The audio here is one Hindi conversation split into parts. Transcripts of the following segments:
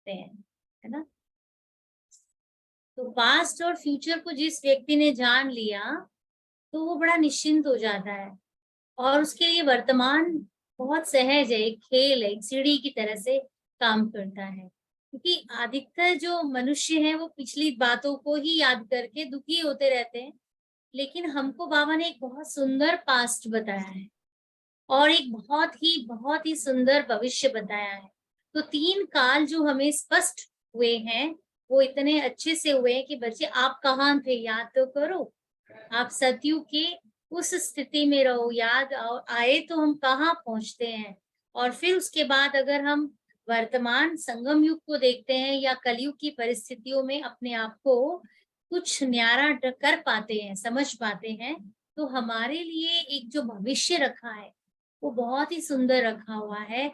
सकते हैं, है ना। तो पास्ट और फ्यूचर को जिस व्यक्ति ने जान लिया तो वो बड़ा निश्चिंत हो जाता है और उसके लिए वर्तमान बहुत सहज है, एक खेल है, एक सीढ़ी की तरह से काम करता है। क्योंकि अधिकतर जो मनुष्य हैं वो पिछली बातों को ही याद करके दुखी होते रहते हैं, लेकिन हमको बाबा ने एक बहुत सुंदर पास्ट बताया है और एक बहुत ही सुंदर भविष्य बताया है। तो 3 काल जो हमें स्पष्ट हुए हैं, वो इतने अच्छे से हुए हैं कि बच्चे आप कहाँ थे याद तो करो। आप सतयुग के उस स्थिति में रहो, याद आए तो हम कहाँ पहुँचते हैं। और फिर उसके बाद अगर हम वर्तमान संगम युग को देखते हैं या कलयुग की परिस्थितियों में अपने आप को कुछ न्यारा कर पाते हैं, समझ पाते हैं, तो हमारे लिए एक जो भविष्य रखा है वो बहुत ही सुंदर रखा हुआ है।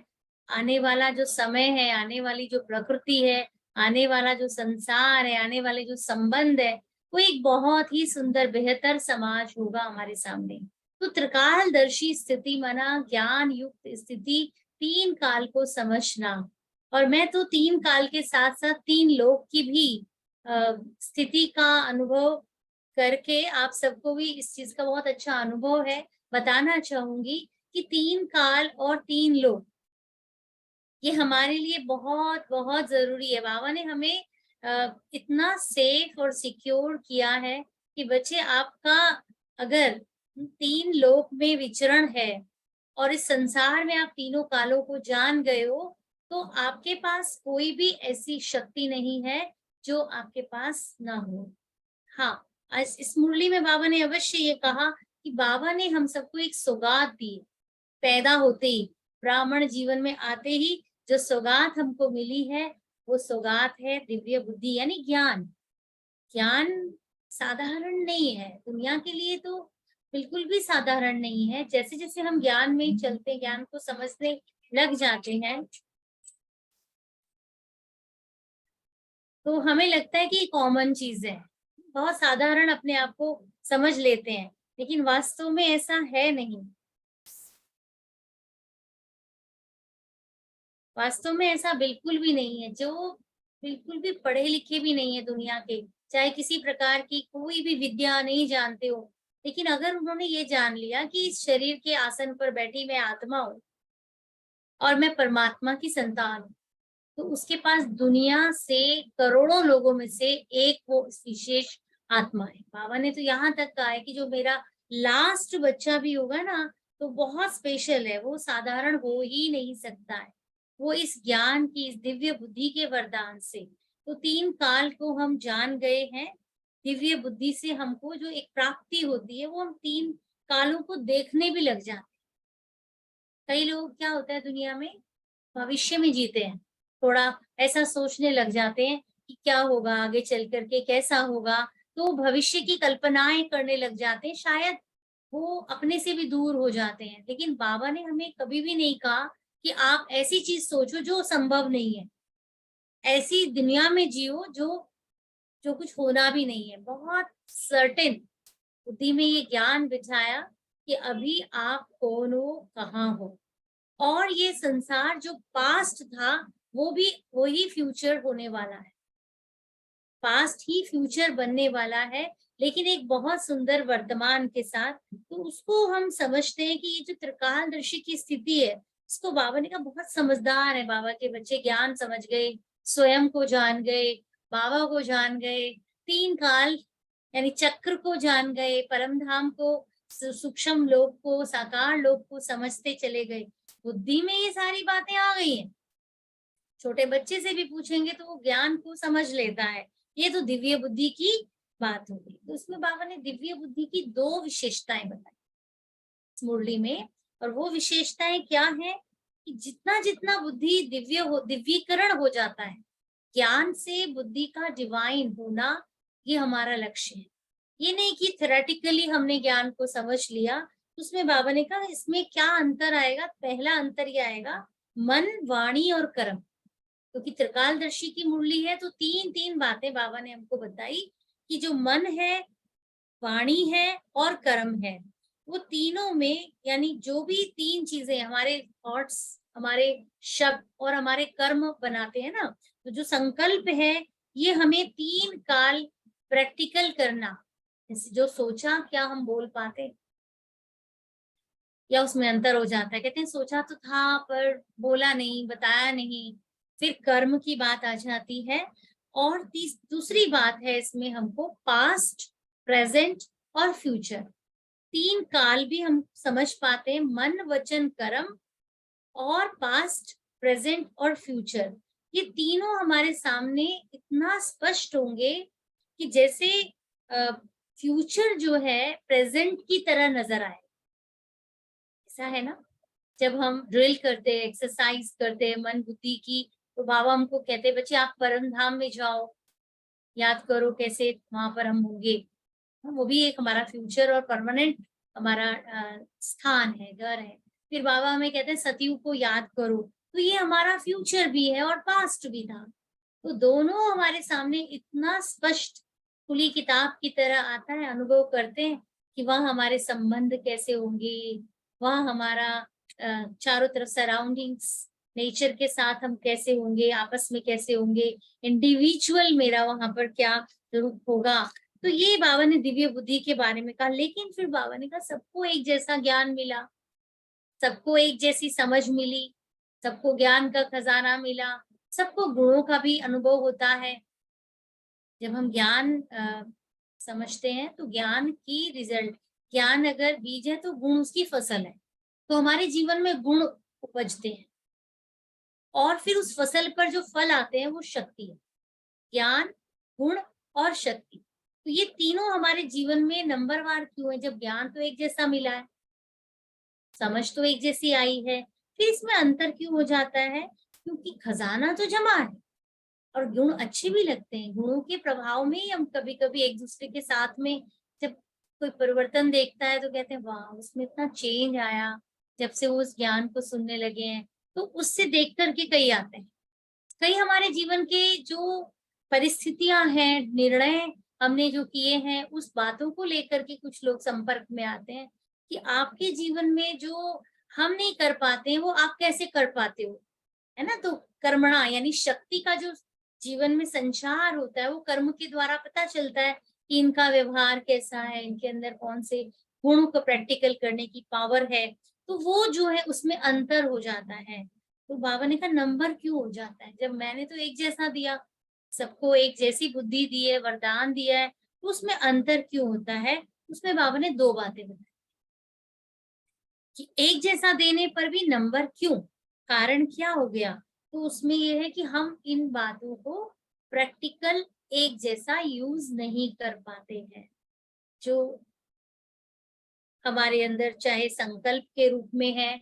आने वाला जो समय है, आने वाली जो प्रकृति है, आने वाला जो संसार है, आने वाले जो संबंध है, वो एक बहुत ही सुंदर बेहतर समाज होगा हमारे सामने। तो त्रिकालदर्शी स्थिति माना ज्ञान युक्त स्थिति, 3 काल को समझना। और मैं तो 3 काल के साथ-साथ 3 लोक की भी स्थिति का अनुभव करके आप सबको भी इस चीज़ का बहुत अच्छा अनुभव है, बताना चाहूँगी कि 3 काल और 3 लोक ये हमारे लिए बहुत ज़रूरी है। बाबा ने हमें इतना सेफ और सिक्योर किया है कि बच्चे आपका अगर 3 लोक में विचरण है और इस संसार में आप तीनों कालों को जान गए हो, तो आपके पास कोई भी ऐसी शक्ति नहीं है जो आपके पास ना हो। हाँ, इस मुरली में बाबा ने अवश्य ये कहा कि बाबा ने हम सबको एक सौगात दी। पैदा होते ही, ब्राह्मण जीवन में आते ही जो सौगात हमको मिली है, वो सौगात है दिव्य बुद्धि यानी ज्ञान। ज्ञान साधारण नहीं है, दुनिया के लिए तो बिल्कुल भी साधारण नहीं है। जैसे-जैसे हम ज्ञान में चलते, ज्ञान को समझने लग जाते हैं, तो हमें लगता है कि ये कॉमन चीज़ है। बहुत साधारण अपने आप को समझ लेते हैं, लेकिन वास्तव में ऐसा है नहीं। वास्तव में ऐसा बिल्कुल भी नहीं है। जो बिल्कुल भी पढ़े लिखे भी नहीं है दुनिया के, चाहे किसी प्रकार की कोई भी विद्या नहीं जानते हो, लेकिन अगर उन्होंने ये जान लिया कि इस शरीर के आसन पर बैठी मैं आत्मा हूँ और मैं परमात्मा की संतान हूँ, तो उसके पास दुनिया से करोड़ों लोगों में से एक वो विशेष आत्मा है। बाबा ने तो यहाँ तक कहा है कि जो मेरा लास्ट बच्चा भी होगा ना, तो बहुत स्पेशल है, वो साधारण हो ही नहीं सकता है। वो इस ज्ञान की, इस दिव्य बुद्धि के वरदान से, तो 3 काल को हम जान गए हैं। दिव्य बुद्धि से हमको जो एक प्राप्ति होती है, वो हम 3 कालों को देखने भी लग जाते हैं। कई लोग क्या होता है दुनिया में, भविष्य में जीते हैं। थोड़ा ऐसा सोचने लग जाते हैं कि क्या होगा आगे चल कर के, कैसा होगा, तो भविष्य की कल्पनाएँ करने लग जाते हैं, शायद वो अपने से भी दूर हो जाते हैं। लेकिन बाबा ने हमें कभी भी नहीं कहा कि आप ऐसी चीज़ सोचो जो संभव नहीं है। ऐसी दुनिया में जियो जो जो कुछ होना भी नहीं है। बहुत सर्टेन बुद्धि में ये ज्ञान बिठाया कि अभी आप कौन हो, कहाँ हो। और ये संसार जो पास्ट था, वो भी वही फ्यूचर होने वाला है। पास्ट ही फ्यूचर बनने वाला है, लेकिन एक बहुत सुंदर वर्तमान के साथ। तो उसको हम समझते हैं कि ये जो त्रिकालदर्शी की स्थिति है, इसको बाबा ने कहा बहुत समझदार है, बाबा के बच्चे ज्ञान समझ गए, स्वयं को जान गए, बाबा को जान गए, 3 काल यानी चक्र को जान गए, परम धाम को, सूक्ष्म लोक को, साकार लोक को समझते चले गए। बुद्धि में ये सारी बातें आ गई हैं। छोटे बच्चे से भी पूछेंगे तो वो ज्ञान को समझ लेता है। ये तो दिव्य बुद्धि की बात हो गई। तो उसमें बाबा ने दिव्य बुद्धि की 2 विशेषताएं बताई इस मुरली में। और वो विशेषताएं क्या है कि जितना जितना बुद्धि दिव्यीकरण हो जाता है, ज्ञान से बुद्धि का डिवाइन होना, ये हमारा लक्ष्य है। ये नहीं कि थ्योरेटिकली हमने ज्ञान को समझ लिया। उसमें बाबा ने कहा इसमें क्या अंतर आएगा, पहला अंतर ये आएगा, मन, वाणी और कर्म। क्योंकि त्रिकालदर्शी की मुरली है, तो 3-3 बातें बाबा ने हमको बताई कि जो मन है, वाणी है और कर्म है, वो तीनों में यानी जो भी 3 चीजें हमारे थॉट्स हमारे शब्द और हमारे कर्म बनाते हैं ना। तो जो संकल्प है ये हमें 3 काल प्रैक्टिकल करना, जो सोचा क्या हम बोल पाते, या उसमें अंतर हो जाता है? कहते हैं सोचा तो था पर बोला नहीं, बताया नहीं। फिर कर्म की बात आ जाती है। और दूसरी बात है इसमें हमको पास्ट, प्रेजेंट और फ्यूचर, 3 काल भी हम समझ पाते हैं, मन वचन कर्म। और पास्ट, प्रेजेंट और फ्यूचर, ये तीनों हमारे सामने इतना स्पष्ट होंगे कि जैसे फ्यूचर जो है प्रेजेंट की तरह नजर आए। ऐसा है ना, जब हम ड्रिल करते हैं, एक्सरसाइज करते हैं मन बुद्धि की, तो बाबा हमको कहते हैं बच्चे आप परम धाम में जाओ, याद करो कैसे वहां पर हम होंगे। वो भी एक हमारा फ्यूचर और परमानेंट हमारा स्थान है, घर है। फिर बाबा हमें कहते हैं सतयुग को याद करो, तो ये हमारा फ्यूचर भी है और पास्ट भी था। तो दोनों हमारे सामने इतना स्पष्ट खुली किताब की तरह आता है, अनुभव करते हैं कि वहाँ हमारे संबंध कैसे होंगे, वहाँ हमारा चारों तरफ सराउंडिंग्स, नेचर के साथ हम कैसे होंगे, आपस में कैसे होंगे, इंडिविजुअल मेरा वहां पर क्या रूप होगा। तो ये बाबा ने दिव्य बुद्धि के बारे में कहा। लेकिन फिर बाबा ने कहा सबको एक जैसा ज्ञान मिला, सबको एक जैसी समझ मिली, सबको ज्ञान का खजाना मिला, सबको गुणों का भी अनुभव होता है। जब हम ज्ञान समझते हैं तो ज्ञान की रिजल्ट, ज्ञान अगर बीज है तो गुण उसकी फसल है। तो हमारे जीवन में गुण उपजते हैं और फिर उस फसल पर जो फल आते हैं वो शक्ति है, ज्ञान, गुण और शक्ति। तो ये तीनों हमारे जीवन में नंबरवार क्यों है? जब ज्ञान तो एक जैसा मिला है, समझ तो एक जैसी आई है, फिर इसमें अंतर क्यों हो जाता है? क्योंकि खजाना तो जमा है और गुण अच्छे भी लगते हैं। गुणों के प्रभाव में ही हम कभी कभी एक दूसरे के साथ में जब कोई परिवर्तन देखता है तो कहते हैं वाह उसमें इतना चेंज आया जब से वो उस ज्ञान को सुनने लगे हैं। तो उससे देख करके कई आते हैं। कई हमारे जीवन के जो परिस्थितियां हैं, निर्णय हमने जो किए हैं, उस बातों को लेकर के कुछ लोग संपर्क में आते हैं कि आपके जीवन में जो हम नहीं कर पाते हैं वो आप कैसे कर पाते हो, है ना। तो कर्मणा यानी शक्ति का जो जीवन में संचार होता है वो कर्म के द्वारा पता चलता है कि इनका व्यवहार कैसा है, इनके अंदर कौन से गुणों को प्रैक्टिकल करने की पावर है। तो वो जो है उसमें अंतर हो जाता है। तो बाबा ने कहा नंबर क्यों हो जाता है? जब मैंने तो एक जैसा दिया, सबको एक जैसी बुद्धि दी है, वरदान दिया है, तो उसमें अंतर क्यों होता है? उसमें बाबा ने 2 बातें बताई कि एक जैसा देने पर भी नंबर क्यों, कारण क्या हो गया? तो उसमें ये है कि हम इन बातों को प्रैक्टिकल एक जैसा यूज नहीं कर पाते हैं। जो हमारे अंदर चाहे संकल्प के रूप में है,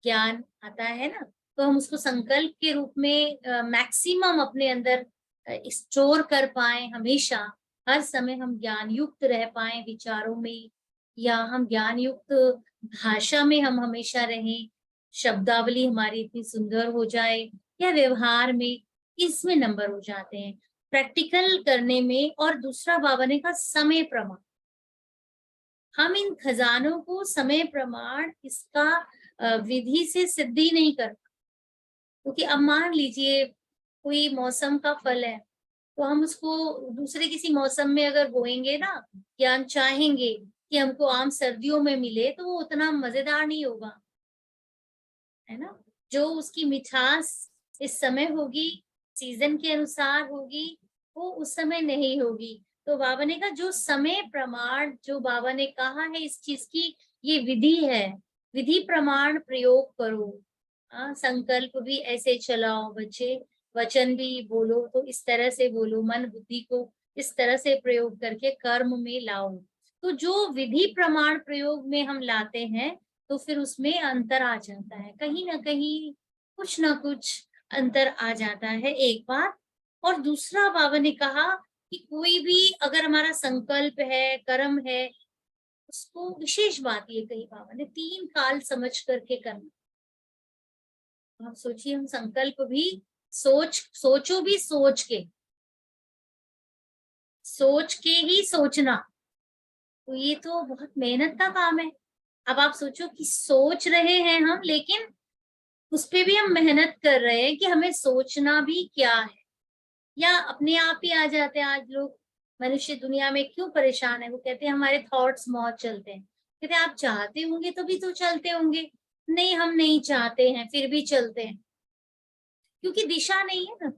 ज्ञान आता है ना, तो हम उसको संकल्प के रूप में मैक्सिमम अपने अंदर स्टोर कर पाए, हमेशा हर समय हम ज्ञान युक्त रह पाए विचारों में, या हम ज्ञान युक्त भाषा में हम हमेशा रहें, शब्दावली हमारी इतनी सुंदर हो जाए, या व्यवहार में, इसमें नंबर हो जाते हैं प्रैक्टिकल करने में। और दूसरा बाबा ने कहा समय प्रमाण, हम इन खजानों को समय प्रमाण इसका विधि से सिद्धि नहीं कर, क्योंकि अब मान लीजिए कोई मौसम का फल है, तो हम उसको दूसरे किसी मौसम में अगर बोएंगे ना, या हम चाहेंगे कि हमको आम सर्दियों में मिले, तो वो उतना मजेदार नहीं होगा, है ना। जो उसकी मिठास इस समय होगी, सीजन के अनुसार होगी, वो उस समय नहीं होगी। तो बाबा ने कहा जो समय प्रमाण, जो बाबा ने कहा है इस चीज की, ये विधि है, विधि प्रमाण प्रयोग करो। संकल्प भी ऐसे चलाओ बच्चे, वचन भी बोलो तो इस तरह से बोलो, मन बुद्धि को इस तरह से प्रयोग करके कर्म में लाओ। तो जो विधि प्रमाण प्रयोग में हम लाते हैं तो फिर उसमें अंतर आ जाता है, कहीं ना कहीं कुछ ना कुछ अंतर आ जाता है, एक बात। और दूसरा बाबा ने कहा कि कोई भी अगर हमारा संकल्प है, कर्म है, उसको विशेष बात ये कही बाबा ने, 3 काल समझ करके करना। आप सोचिए, हम संकल्प भी सोचो भी सोच के ही सोचना, तो ये तो बहुत मेहनत का काम है। अब आप सोचो कि सोच रहे हैं हम, लेकिन उस पे भी हम मेहनत कर रहे हैं कि हमें सोचना भी क्या है, या अपने आप ही आ जाते हैं। आज लोग, मनुष्य दुनिया में क्यों परेशान है, वो कहते हैं हमारे थॉट्स बहुत चलते हैं। कहते हैं आप चाहते होंगे तो भी तो चलते होंगे। नहीं, हम नहीं चाहते हैं फिर भी चलते हैं, क्योंकि दिशा नहीं है ना,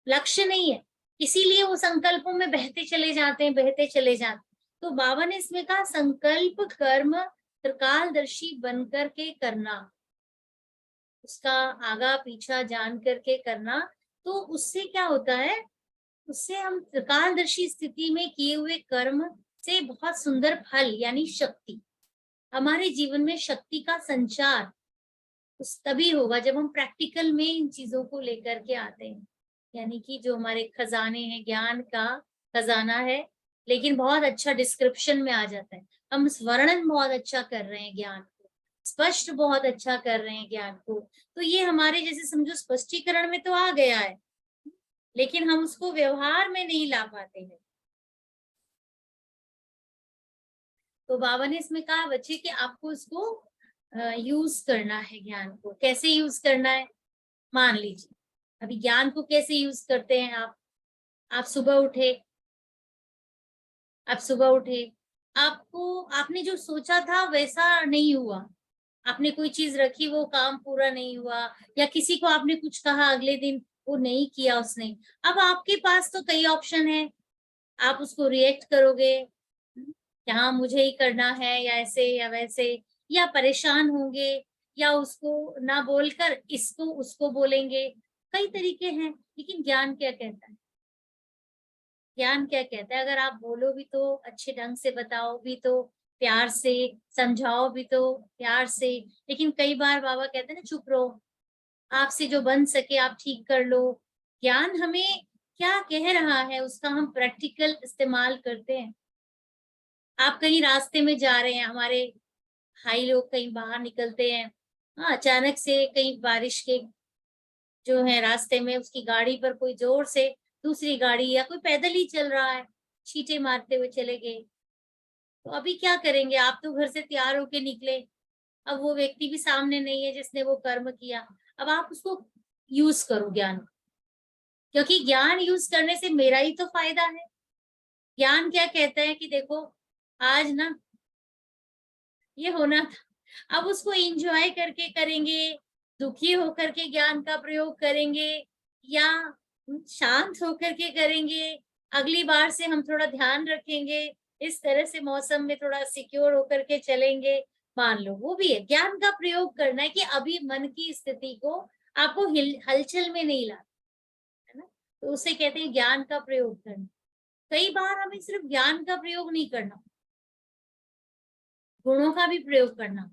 लक्ष्य नहीं है, इसीलिए वो संकल्पों में बहते चले जाते हैं, बहते चले जाते हैं। तो बाबा ने इसमें कहा संकल्प कर्म त्रिकालदर्शी बन करके करना, उसका आगा पीछा जान करके करना। तो उससे क्या होता है, उससे हम त्रिकालदर्शी स्थिति में किए हुए कर्म से बहुत सुंदर फल यानी शक्ति, हमारे जीवन में शक्ति का संचार उस तभी होगा जब हम प्रैक्टिकल में इन चीजों को लेकर के आते हैं। यानी कि जो हमारे खजाने हैं, ज्ञान का खजाना है, लेकिन बहुत अच्छा डिस्क्रिप्शन में आ जाता है। हम वर्णन बहुत अच्छा कर रहे हैं ज्ञान को, स्पष्ट बहुत अच्छा कर रहे हैं ज्ञान को। तो ये हमारे जैसे समझो स्पष्टीकरण में तो आ गया है, लेकिन हम उसको व्यवहार में नहीं ला पाते हैं। तो बाबा ने इसमें कहा बच्चे कि आपको इसको यूज करना है। ज्ञान को कैसे यूज करना है, मान लीजिए अभी ज्ञान को कैसे यूज करते हैं आप सुबह उठे, आप सुबह उठे, आपको आपने जो सोचा था वैसा नहीं हुआ, आपने कोई चीज रखी वो काम पूरा नहीं हुआ, या किसी को आपने कुछ कहा अगले दिन वो नहीं किया उसने। अब आपके पास तो कई ऑप्शन है, आप उसको रिएक्ट करोगे कि हाँ मुझे ही करना है, या ऐसे या वैसे, या परेशान होंगे, या उसको ना बोलकर इसको उसको बोलेंगे। कई तरीके हैं, लेकिन ज्ञान क्या कहता है, ज्ञान क्या कहता है, अगर आप बोलो भी तो अच्छे ढंग से बताओ भी तो प्यार से, समझाओ भी तो प्यार से। लेकिन कई बार बाबा कहते हैं ना चुप रहो, आपसे जो बन सके आप ठीक कर लो। ज्ञान हमें क्या कह रहा है उसका हम प्रैक्टिकल इस्तेमाल करते हैं। आप कहीं रास्ते में जा रहे हैं, हमारे भाई लोग कहीं बाहर निकलते हैं, हाँ अचानक से कहीं बारिश के जो है रास्ते में उसकी गाड़ी पर कोई जोर से दूसरी गाड़ी, या कोई पैदल ही चल रहा है छींटे मारते हुए चले गए, तो अभी क्या करेंगे, आप तो घर से तैयार होके निकले, अब वो व्यक्ति भी सामने नहीं है जिसने वो कर्म किया। अब आप उसको यूज करो ज्ञान, क्योंकि ज्ञान यूज करने से मेरा ही तो फायदा है। ज्ञान क्या कहता है कि देखो आज ना ये होना था, अब उसको एंजॉय करके करेंगे, दुखी होकर के ज्ञान का प्रयोग करेंगे, या शांत होकर के करेंगे, अगली बार से हम थोड़ा ध्यान रखेंगे, इस तरह से मौसम में थोड़ा सिक्योर होकर के चलेंगे। मान लो वो भी है, ज्ञान का प्रयोग करना है कि अभी मन की स्थिति को आपको हलचल में नहीं लाना है ना, तो उसे कहते हैं ज्ञान का प्रयोग करना। कई बार हमें सिर्फ ज्ञान का प्रयोग नहीं करना, गुणों का भी प्रयोग करना।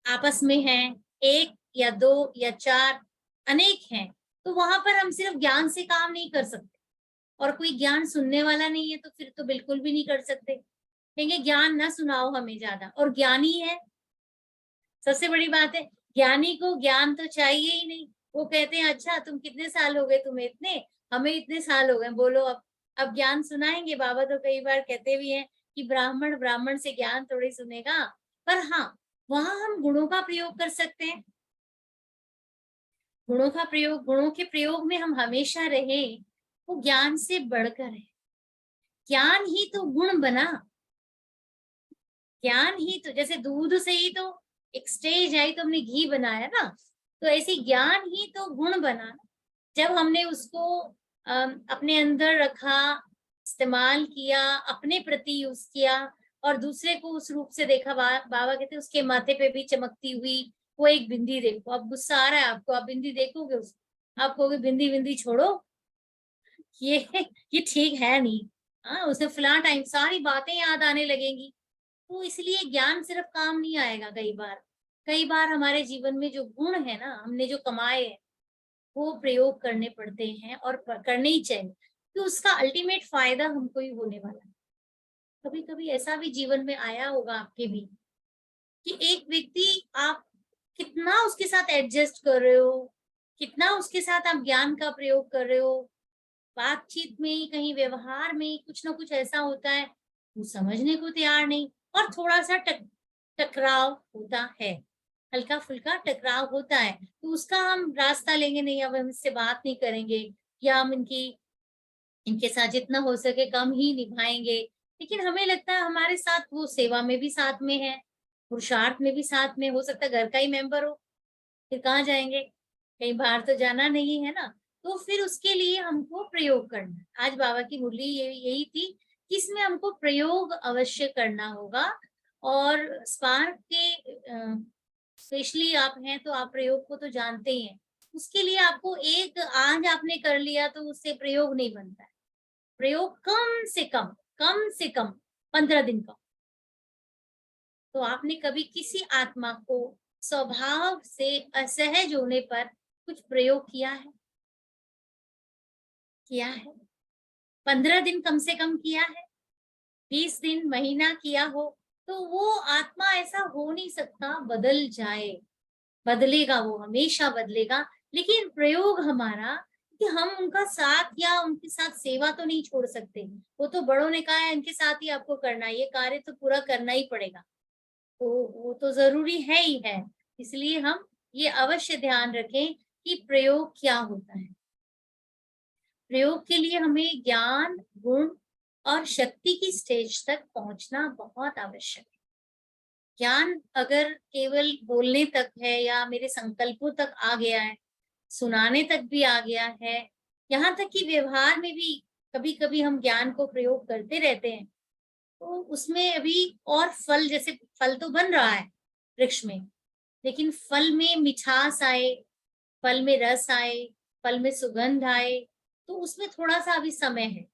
आपस में हैं, एक या दो या चार, अनेक हैं, तो वहां पर हम सिर्फ ज्ञान से काम नहीं कर सकते, और कोई ज्ञान सुनने वाला नहीं है तो फिर तो बिल्कुल भी नहीं कर सकते। कहेंगे ज्ञान ना सुनाओ हमें ज्यादा, और ज्ञानी है, सबसे बड़ी बात है ज्ञानी को ज्ञान तो चाहिए ही नहीं। वो कहते हैं अच्छा तुम कितने साल हो गए तुम्हें, इतने, हमें इतने साल हो गए, बोलो अब ज्ञान सुनाएंगे। बाबा तो कई बार कहते भी हैं कि ब्राह्मण ब्राह्मण से ज्ञान थोड़ी सुनेगा। पर हाँ, वहां हम गुणों का प्रयोग कर सकते हैं, गुणों का प्रयोग, गुणों के प्रयोग में हम हमेशा रहे, वो ज्ञान से बढ़कर है। ज्ञान ही तो गुण बना, ज्ञान ही तो, जैसे दूध से ही तो एक स्टेज आई तो हमने घी बनाया ना, तो ऐसे ज्ञान ही तो गुण बना। जब हमने उसको अपने अंदर रखा, इस्तेमाल किया, अपने प्रति यूज किया, और दूसरे को उस रूप से देखा, बाबा कहते हैं उसके माथे पे भी चमकती हुई वो एक बिंदी देखो। अब गुस्सा आ रहा है आपको, आप बिंदी देखोगे उसको, आप कहोगे बिंदी बिंदी छोड़ो, ये ये ठीक है नहीं, हाँ उसे फलां टाइम सारी बातें याद आने लगेंगी। तो इसलिए ज्ञान सिर्फ काम नहीं आएगा। कई बार हमारे जीवन में जो गुण है ना, हमने जो कमाए हैं, वो प्रयोग करने पड़ते हैं, और करने ही चाहिए, तो उसका अल्टीमेट फायदा हमको ही होने वाला है। कभी कभी ऐसा भी जीवन में आया होगा आपके भी, कि एक व्यक्ति आप कितना उसके साथ एडजस्ट कर रहे हो, कितना उसके साथ आप ज्ञान का प्रयोग कर रहे हो, बातचीत में कहीं व्यवहार में कुछ ना कुछ ऐसा होता है, वो समझने को तैयार नहीं, और थोड़ा सा टकराव होता है। हल्का फुल्का टकराव होता है, तो उसका हम रास्ता लेंगे नहीं, अब हम इससे बात नहीं करेंगे, या हम इनके साथ जितना हो सके कम ही निभाएंगे। लेकिन हमें लगता है हमारे साथ वो सेवा में भी साथ में है, पुरुषार्थ में भी साथ में, हो सकता है घर का ही मेंबर हो, फिर कहाँ जाएंगे, कहीं बाहर तो जाना नहीं है ना। तो फिर उसके लिए हमको प्रयोग करना है। आज बाबा की मुरली यही थी कि इसमें हमको प्रयोग अवश्य करना होगा। और स्पार्क के स्पेशली आप हैं तो आप प्रयोग को तो जानते ही हैं। उसके लिए आपको एक आज आपने कर लिया तो उससे प्रयोग नहीं बनता है। प्रयोग कम से कम 15 दिन का। तो आपने कभी किसी आत्मा को स्वभाव से असहज होने पर कुछ प्रयोग किया है? किया है? 15 दिन कम से कम किया है? 20 दिन, महीना किया हो? तो वो आत्मा ऐसा हो नहीं सकता बदल जाए। बदलेगा, वो हमेशा बदलेगा। लेकिन प्रयोग हमारा कि हम उनका साथ या उनके साथ सेवा तो नहीं छोड़ सकते। वो तो बड़ों ने कहा है इनके साथ ही आपको करना है, ये कार्य तो पूरा करना ही पड़ेगा। तो वो तो ज़रूरी है ही है। इसलिए हम ये अवश्य ध्यान रखें कि प्रयोग क्या होता है। प्रयोग के लिए हमें ज्ञान, गुण और शक्ति की स्टेज तक पहुंचना बहुत आवश्यक है। ज्ञान अगर केवल बोलने तक है या मेरे संकल्पों तक आ गया है, सुनाने तक भी आ गया है, यहाँ तक कि व्यवहार में भी कभी-कभी हम ज्ञान को प्रयोग करते रहते हैं, तो उसमें अभी और फल, जैसे फल तो बन रहा है वृक्ष में, लेकिन फल में मिठास आए, फल में रस आए, फल में सुगंध आए, तो उसमें थोड़ा-सा अभी समय है,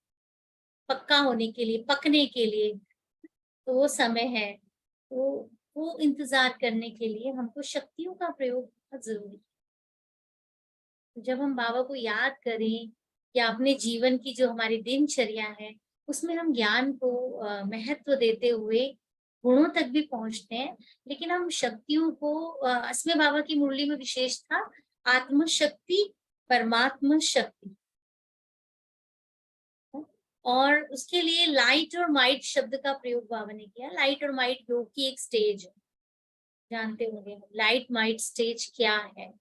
पक्का होने के लिए, पकने के लिए, तो वो समय है। तो वो इंतज़ार करने के लिए हमको शक्तियों का प्रयोग बहुत ज़रूरी है। तो जब हम बाबा को याद करें या अपने जीवन की जो हमारी दिनचर्या है, उसमें हम ज्ञान को महत्व देते हुए गुणों तक भी पहुँचते हैं, लेकिन हम शक्तियों को इसमें बाबा की मुरली में विशेष था आत्मशक्ति, परमात्म शक्ति। और उसके लिए लाइट और माइट शब्द का प्रयोग बाबा ने किया। लाइट और माइट योग की एक स्टेज है, जानते होंगे। लाइट माइट स्टेज क्या है?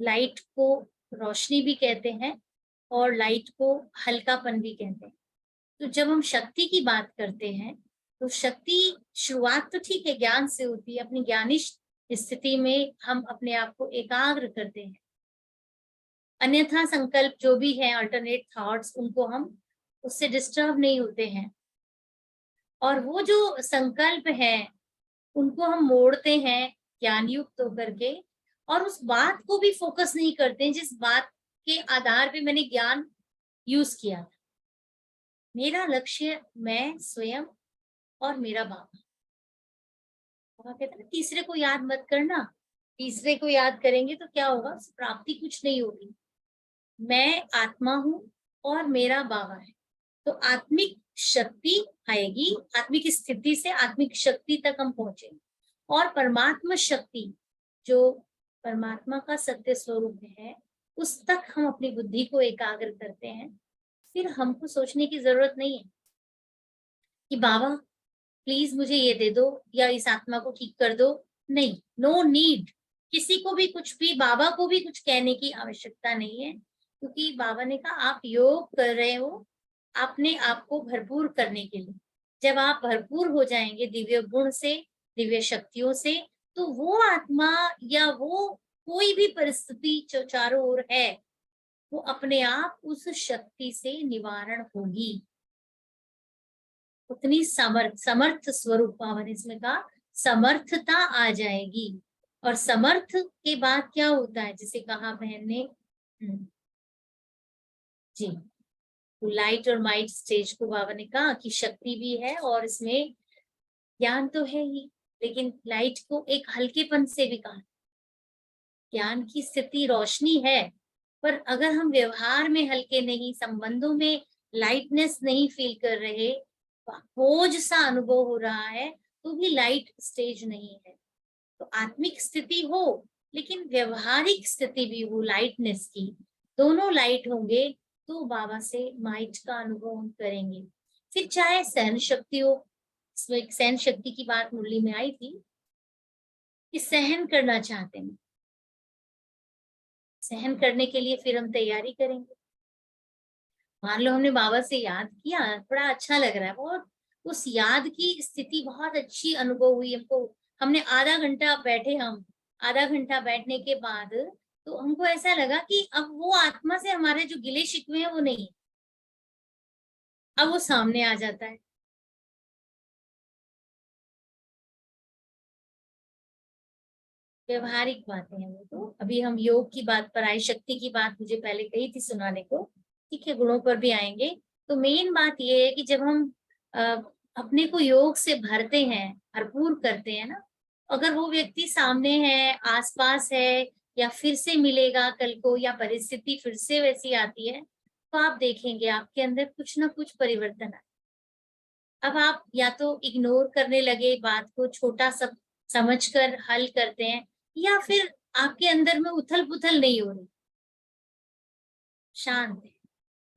लाइट को रोशनी भी कहते हैं और लाइट को हल्कापन भी कहते हैं। तो जब हम शक्ति की बात करते हैं, तो शक्ति शुरुआत तो ठीक है ज्ञान से होती है। अपनी ज्ञानिष्ठ स्थिति में हम अपने आप को एकाग्र करते हैं। अन्यथा संकल्प जो भी है, अल्टरनेट थॉट्स, उनको हम उससे डिस्टर्ब नहीं होते हैं। और वो जो संकल्प है उनको हम मोड़ते हैं ज्ञान युक्त होकर के, और उस बात को भी फोकस नहीं करते हैं जिस बात के आधार पे मैंने ज्ञान यूज किया। मेरा लक्ष्य मैं स्वयं और मेरा बाबा। बाबा कहते हैं तीसरे को याद मत करना। तीसरे को याद करेंगे तो क्या होगा, प्राप्ति कुछ नहीं होगी। मैं आत्मा हूँ और मेरा बाबा है। तो आत्मिक शक्ति आएगी, आत्मिक स्थिति से आत्मिक शक्ति तक हम पहुंचेंगे। और परमात्मा शक्ति, जो परमात्मा का सत्य स्वरूप है, उस तक हम अपनी बुद्धि को एकाग्र करते हैं। फिर हमको सोचने की जरूरत नहीं है कि बाबा प्लीज मुझे ये दे दो या इस आत्मा को ठीक कर दो। नहीं, नो नीड। किसी को भी कुछ भी, बाबा को भी कुछ कहने की आवश्यकता नहीं है, क्योंकि बाबा ने कहा आप योग कर रहे हो अपने आप को भरपूर करने के लिए। जब आप भरपूर हो जाएंगे दिव्य गुण से, दिव्य शक्तियों से, तो वो आत्मा या वो कोई भी परिस्थिति जो चारों ओर है, वो अपने आप उस शक्ति से निवारण होगी। उतनी समर्थ स्वरूप बाबा ने इसमें कहा, समर्थता आ जाएगी। और समर्थ के बाद क्या होता है, जिसे कहा बहन ने, जी, लाइट और माइट स्टेज को बाबा ने कहा कि शक्ति भी है और इसमें ज्ञान तो है ही, लेकिन लाइट को एक हल्केपन से भी कहा। ज्ञान की स्थिति रोशनी है, पर अगर हम व्यवहार में हल्के नहीं, संबंधों में लाइटनेस नहीं फील कर रहे, बोझ सा अनुभव हो रहा है, तो भी लाइट स्टेज नहीं है। तो आत्मिक स्थिति हो लेकिन व्यवहारिक स्थिति भी हो लाइटनेस की, दोनों लाइट होंगे तो बाबा से माइट का अनुभव हम करेंगे। फिर चाहे सहन शक्ति हो, इसमें सहन शक्ति की बात मुरली में आई थी, कि सहन करना चाहते हैं। सहन करने के लिए फिर हम तैयारी करेंगे। मान लो हमने बाबा से याद किया, बड़ा अच्छा लग रहा है, बहुत उस याद की स्थिति बहुत अच्छी अनुभव हुई हमको। हमने आधा घंटा बैठे, हम आधा घंटा बैठने के बाद तो हमको ऐसा लगा कि अब वो आत्मा से हमारे जो गिले शिकवे हैं वो नहीं, अब वो सामने आ जाता है। व्यवहारिक बातें हैं वो, तो अभी हम योग की बात पर आए, शक्ति की बात मुझे पहले कही थी सुनाने को, ठीक है, गुणों पर भी आएंगे। तो मेन बात ये है कि जब हम अ, अपने को योग से भरते हैं, भरपूर करते हैं ना, अगर वो व्यक्ति सामने है, आसपास है, या फिर से मिलेगा कल को, या परिस्थिति फिर से वैसी आती है, तो आप देखेंगे आपके अंदर कुछ ना कुछ परिवर्तन आए। अब आप या तो इग्नोर करने लगे, बात को छोटा सब समझकर हल करते हैं, या फिर आपके अंदर में उथल पुथल नहीं हो रही, शांत है।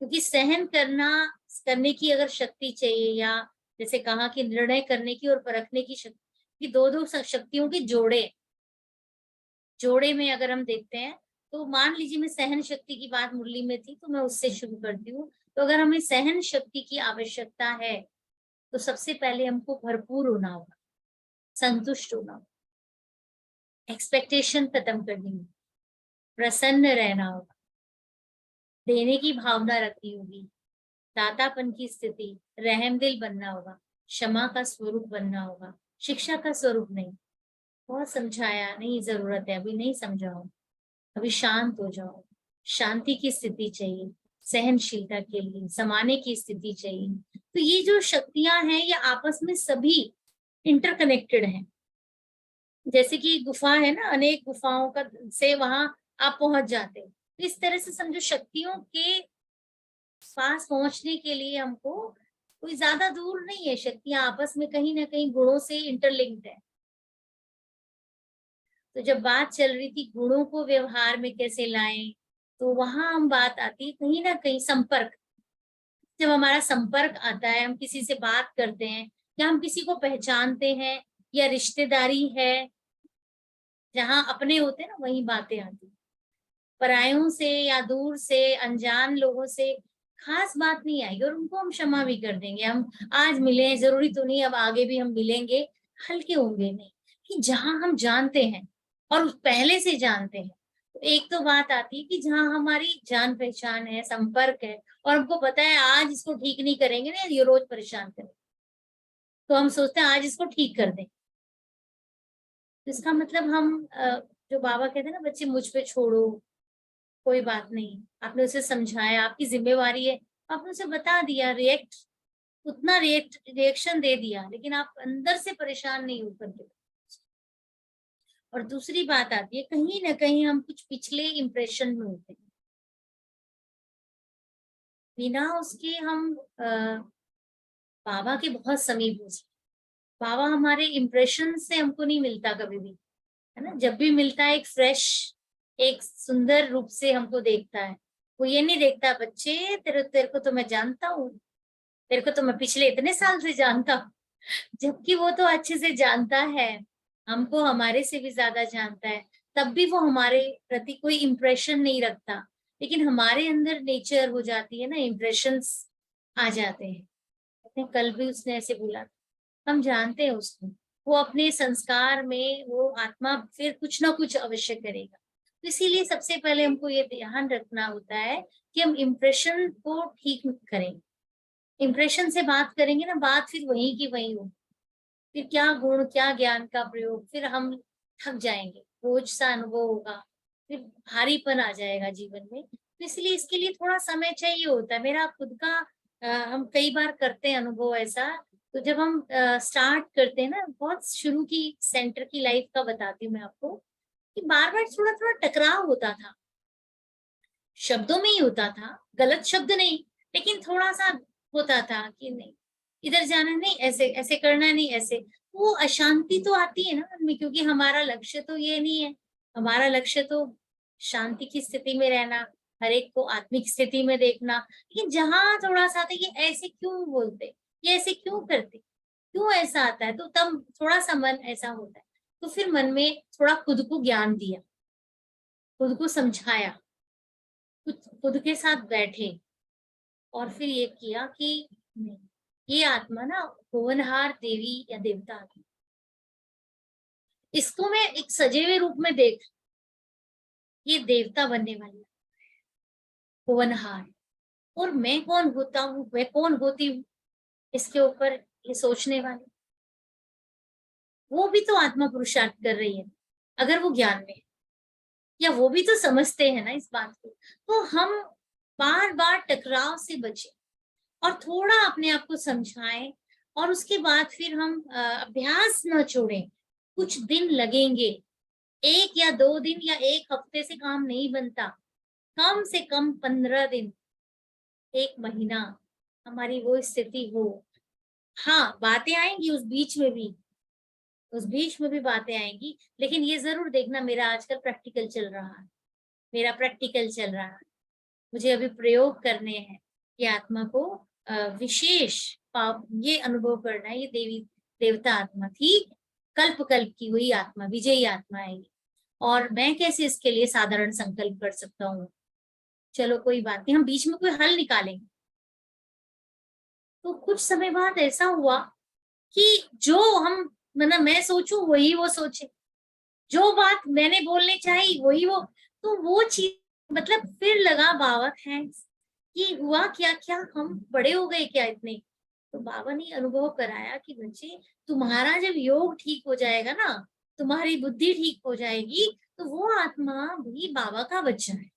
क्योंकि सहन करने की अगर शक्ति चाहिए, या जैसे कहा कि निर्णय करने की और परखने की शक्ति, कि दो दो शक्तियों के जोड़े में अगर हम देखते हैं, तो मान लीजिए मैं सहन शक्ति की बात मुरली में थी, तो मैं उससे शुरू करती हूँ। तो अगर हमें सहन शक्ति की आवश्यकता है, तो सबसे पहले हमको भरपूर होना होगा, संतुष्ट होना होगा, एक्सपेक्टेशन खत्म करनी होगी, प्रसन्न रहना होगा, देने की भावना रखनी होगी, दातापन की स्थिति, रहमदिल बनना होगा, क्षमा का स्वरूप बनना होगा, शिक्षा का स्वरूप नहीं। बहुत समझाया, नहीं जरूरत है, अभी नहीं समझाओ, अभी शांत हो जाओ। शांति की स्थिति चाहिए, सहनशीलता के लिए समाने की स्थिति चाहिए। तो ये जो शक्तियां हैं, ये आपस में सभी इंटरकनेक्टेड हैं। जैसे कि गुफा है ना, अनेक गुफाओं का से वहां आप पहुंच जाते हो, तो इस तरह से समझो शक्तियों के पास पहुंचने के लिए हमको कोई ज्यादा दूर नहीं है, शक्तियां आपस में कहीं ना कहीं गुणों से इंटरलिंक्ड है। तो जब बात चल रही थी गुणों को व्यवहार में कैसे लाएं, तो वहां हम बात आती है कहीं ना कहीं संपर्क। जब हमारा संपर्क आता है, हम किसी से बात करते हैं, या हम किसी को पहचानते हैं, या रिश्तेदारी है, जहाँ अपने होते हैं ना वही बातें आती। परायों से या दूर से अनजान लोगों से खास बात नहीं आएगी, और उनको हम क्षमा भी कर देंगे। हम आज मिले, जरूरी तो नहीं अब आगे भी हम मिलेंगे, हल्के होंगे नहीं। कि जहां हम जानते हैं और पहले से जानते हैं, तो एक तो बात आती है कि जहां हमारी जान पहचान है, संपर्क है, और हमको पता है आज इसको ठीक नहीं करेंगे ना, ये रोज परेशान करें, तो हम सोचते हैं आज इसको ठीक कर दें। तो इसका मतलब हम जो बाबा कहते हैं ना, बच्चे मुझ पे छोड़ो, कोई बात नहीं, आपने उसे समझाया, आपकी जिम्मेवारी है, आपने उसे बता दिया, रिएक्शन दे दिया, लेकिन आप अंदर से परेशान नहीं होकर के। और दूसरी बात आती है, कहीं ना कहीं हम कुछ पिछले इंप्रेशन में होते हैं, बिना उसके हम बाबा के बहुत समीप हो सकते। बाबा हमारे इम्प्रेशन से हमको नहीं मिलता कभी भी, है ना, जब भी मिलता है एक फ्रेश, एक सुंदर रूप से हमको देखता है। वो ये नहीं देखता बच्चे तेरे तेरे को तो मैं जानता हूँ, तेरे को तो मैं पिछले इतने साल से जानता हूँ, जबकि वो तो अच्छे से जानता है, हमको हमारे से भी ज्यादा जानता है। तब भी वो हमारे प्रति कोई इम्प्रेशन नहीं रखता, लेकिन हमारे अंदर नेचर हो जाती है ना, इम्प्रेशंस आ जाते हैं। कल भी उसने ऐसे बोला, हम जानते हैं उसको, वो अपने संस्कार में वो आत्मा फिर कुछ ना कुछ अवश्य करेगा। तो इसीलिए सबसे पहले हमको ये ध्यान रखना होता है कि हम इम्प्रेशन को ठीक करें। इम्प्रेशन से बात करेंगे ना, बात फिर वहीं की वहीं हो, फिर क्या गुण क्या ज्ञान का प्रयोग, फिर हम थक जाएंगे, बोझ सा अनुभव होगा, फिर भारीपन आ जाएगा जीवन में। तो इसलिए इसके लिए थोड़ा समय चाहिए होता है। मेरा खुद का हम कई बार करते हैं अनुभव ऐसा। तो जब हम स्टार्ट करते हैं ना, बहुत शुरू की सेंटर की लाइफ का बताती हूँ मैं आपको, कि बार बार थोड़ा थोड़ा टकराव होता था, शब्दों में ही होता था, गलत शब्द नहीं, लेकिन थोड़ा सा होता था कि नहीं इधर जाना नहीं, ऐसे ऐसे करना नहीं, ऐसे। वो अशांति तो आती है ना मन में, क्योंकि हमारा लक्ष्य तो ये नहीं है। हमारा लक्ष्य तो शांति की स्थिति में रहना, हर एक को आत्मिक स्थिति में देखना। लेकिन जहां थोड़ा सा आता है, ये ऐसे क्यों बोलते, ये ऐसे क्यों करते, क्यों ऐसा आता है, तो तब थोड़ा सा मन ऐसा होता है। तो फिर मन में थोड़ा खुद को ज्ञान दिया, खुद को समझाया, खुद खुद के साथ बैठे और फिर ये किया कि नहीं, ये आत्मा ना भुवनहार देवी या देवता आत्मा, इसको मैं एक सजे हुए रूप में देख, ये देवता बनने वाली है, भुवनहार। और मैं कौन होता हूँ, मैं कौन होती हूँ इसके ऊपर ये सोचने वाली, वो भी तो आत्मा पुरुषार्थ कर रही है अगर वो ज्ञान में है, या वो भी तो समझते हैं ना इस बात को। तो हम बार बार टकराव से बचे और थोड़ा अपने आप को समझाएं, और उसके बाद फिर हम अभ्यास न छोड़ें। कुछ दिन लगेंगे, 1 या 2 दिन या 1 हफ्ते से काम नहीं बनता, कम से कम 15 दिन, 1 महीना हमारी वो स्थिति हो। हाँ, बातें आएंगी उस बीच में भी बातें आएंगी, लेकिन ये जरूर देखना मेरा आजकल प्रैक्टिकल चल रहा है, मेरा प्रैक्टिकल चल रहा है। मुझे अभी प्रयोग करने हैं कि आत्मा को विशेष पाप ये अनुभव करना है, ये देवी देवता आत्मा थी, कल्प कल्प की हुई आत्मा, विजयी आत्मा है ये। और मैं कैसे इसके लिए साधारण संकल्प कर सकता हूँ? चलो कोई बात नहीं, हम बीच में कोई हल निकालेंगे। तो कुछ समय बाद ऐसा हुआ कि जो हम, मतलब मैं सोचूं वही वो सोचे, जो बात मैंने बोलने चाही वही वो, तो वो चीज मतलब फिर लगा बाबा थैंक्स कि हुआ क्या, क्या हम बड़े हो गए क्या इतने। तो बाबा ने अनुभव कराया कि बच्चे, तुम्हारा जब योग ठीक हो जाएगा ना, तुम्हारी बुद्धि ठीक हो जाएगी, तो वो आत्मा भी बाबा का बच्चा है,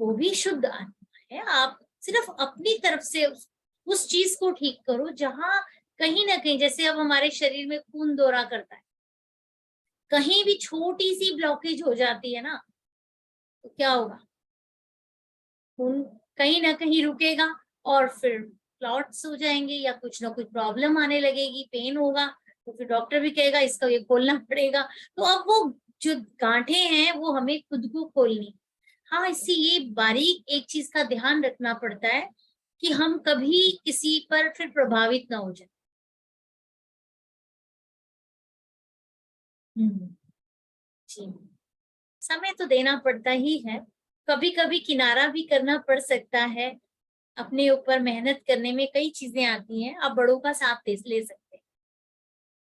वो भी शुद्ध आत्मा है। आप सिर्फ अपनी तरफ से उस चीज को ठीक करो जहां कहीं ना कहीं, जैसे अब हमारे शरीर में खून दौरा करता है, कहीं भी छोटी सी ब्लॉकेज हो जाती है ना, तो क्या होगा, खून कहीं ना कहीं रुकेगा और फिर क्लॉट्स हो जाएंगे या कुछ ना कुछ प्रॉब्लम आने लगेगी, पेन होगा, तो फिर डॉक्टर भी कहेगा इसका ये खोलना पड़ेगा। तो अब वो जो गांठें हैं वो हमें खुद को खोलनी। हाँ, इससे ये बारीक एक चीज का ध्यान रखना पड़ता है कि हम कभी किसी पर फिर प्रभावित ना हो जाए। जी, समय तो देना पड़ता ही है, कभी कभी किनारा भी करना पड़ सकता है। अपने ऊपर मेहनत करने में कई चीजें आती हैं, आप बड़ों का साथ ले सकते हैं।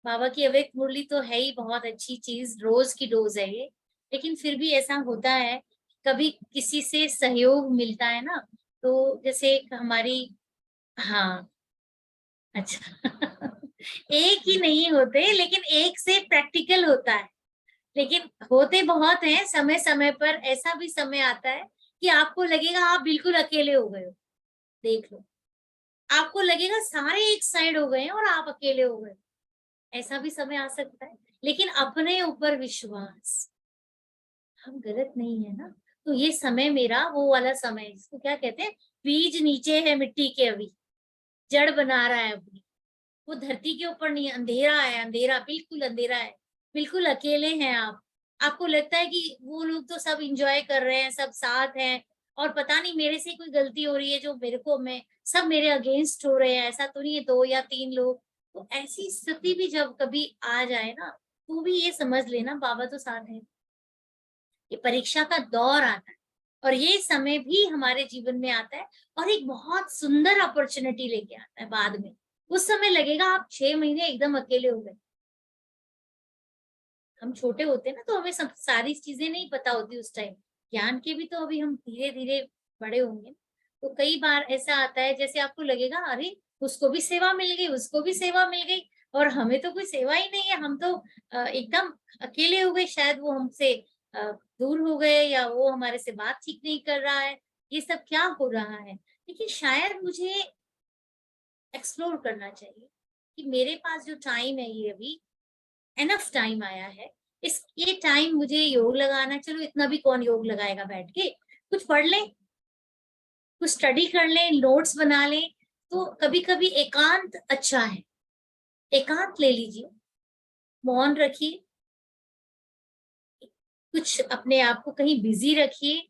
बाबा की अवेक मुरली तो है ही बहुत अच्छी चीज, रोज की डोज है ये, लेकिन फिर भी ऐसा होता है कभी किसी से सहयोग मिलता है ना, तो जैसे एक हमारी, हाँ, अच्छा एक ही नहीं होते, लेकिन एक से प्रैक्टिकल होता है, लेकिन होते बहुत हैं। समय समय पर ऐसा भी समय आता है कि आपको लगेगा आप बिल्कुल अकेले हो गए हो, देख लो, आपको लगेगा सारे एक साइड हो गए हैं और आप अकेले हो गए, ऐसा भी समय आ सकता है। लेकिन अपने ऊपर विश्वास, हम गलत नहीं है ना। तो ये समय मेरा वो वाला समय है, इसको क्या कहते हैं, बीज नीचे है मिट्टी के, अभी जड़ बना रहा है अभी, वो धरती के ऊपर नहीं है, अंधेरा है, अंधेरा, बिल्कुल अंधेरा है, बिल्कुल अकेले हैं आप। आपको लगता है कि वो लोग तो सब इंजॉय कर रहे हैं, सब साथ हैं, और पता नहीं मेरे से कोई गलती हो रही है जो मेरे को, मैं सब मेरे अगेंस्ट हो रहे हैं, ऐसा तो नहीं है 2 या 3 लोग। तो ऐसी स्थिति भी जब कभी आ जाए ना, तो भी ये समझ लेना बाबा तो साथ है। ये परीक्षा का दौर आता है और ये समय भी हमारे जीवन में आता है, और एक बहुत सुंदर अपॉर्चुनिटी लेके आता है बाद में। उस समय लगेगा आप 6 महीने एकदम अकेले हो गए। हम छोटे होते हैं ना, तो हमें सब सारी चीजें नहीं पता होती उस टाइम, ज्ञान के भी तो अभी हम धीरे धीरे बड़े होंगे। तो कई बार ऐसा आता है जैसे आपको लगेगा अरे उसको भी सेवा मिल गई, उसको भी सेवा मिल गई, और हमें तो कोई सेवा ही नहीं है, हम तो एकदम अकेले हो गए, शायद वो हमसे दूर हो गए, या वो हमारे से बात ठीक नहीं कर रहा है, ये सब क्या हो रहा है। लेकिन शायद मुझे एक्सप्लोर करना चाहिए कि मेरे पास जो टाइम है ये अभी एनफ टाइम आया है, इस ये टाइम मुझे योग लगाना। चलो इतना भी कौन योग लगाएगा बैठ के, कुछ पढ़ लें, कुछ स्टडी कर लें, नोट्स बना लें। तो कभी कभी एकांत अच्छा है, एकांत ले लीजिए, मौन रखिए, कुछ अपने आप को कहीं बिजी रखिए,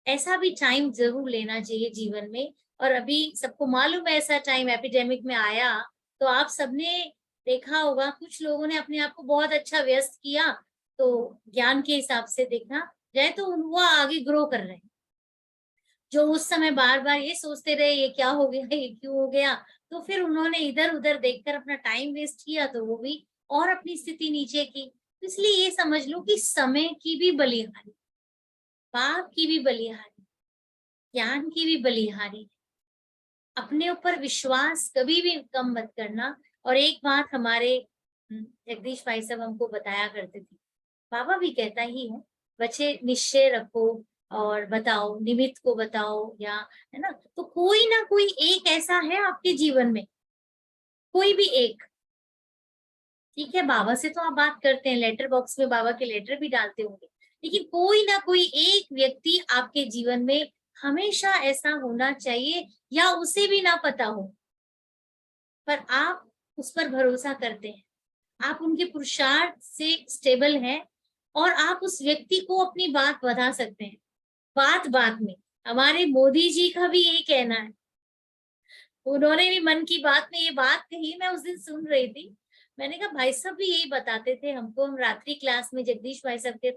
ऐसा भी टाइम जरूर लेना चाहिए जीवन में। और अभी सबको मालूम है ऐसा टाइम एपिडेमिक में आया, तो आप सबने देखा होगा कुछ लोगों ने अपने आप को बहुत अच्छा व्यस्त किया, तो ज्ञान के हिसाब से देखना जाए तो वो आगे ग्रो कर रहे हैं। जो उस समय बार बार ये सोचते रहे ये क्या हो गया, ये क्यों हो गया, तो फिर उन्होंने इधर उधर देखकर अपना टाइम वेस्ट किया, तो वो भी और अपनी स्थिति नीचे की। तो इसलिए ये समझ लो कि समय की भी बलिहारी, पाप की भी बलिहारी, ज्ञान की भी बलिहारी। अपने ऊपर विश्वास कभी भी कम मत करना। और एक बात हमारे जगदीश भाई साहब हमको बताया करते थे, बाबा भी कहता ही है, बच्चे निश्चय रखो और बताओ, निमित्त को बताओ, या है ना कोई ना कोई एक ऐसा है आपके जीवन में, कोई भी एक। ठीक है, बाबा से तो आप बात करते हैं, लेटर बॉक्स में बाबा के लेटर भी डालते होंगे, लेकिन कोई ना कोई एक व्यक्ति आपके जीवन में हमेशा ऐसा होना चाहिए, या उसे भी ना पता हो, पर आप उस पर भरोसा करते हैं, आप उनके पुरुषार्थ से स्टेबल हैं, और आप उस व्यक्ति को अपनी बात बता सकते हैं। बात बात में हमारे मोदी जी का भी यही कहना है, उन्होंने भी मन की बात में ये बात कही, मैं उस दिन सुन रही थी। मैंने कहा भाई साहब भी यही बताते थे हमको, हम रात्रि क्लास में जगदीश भाई साहब के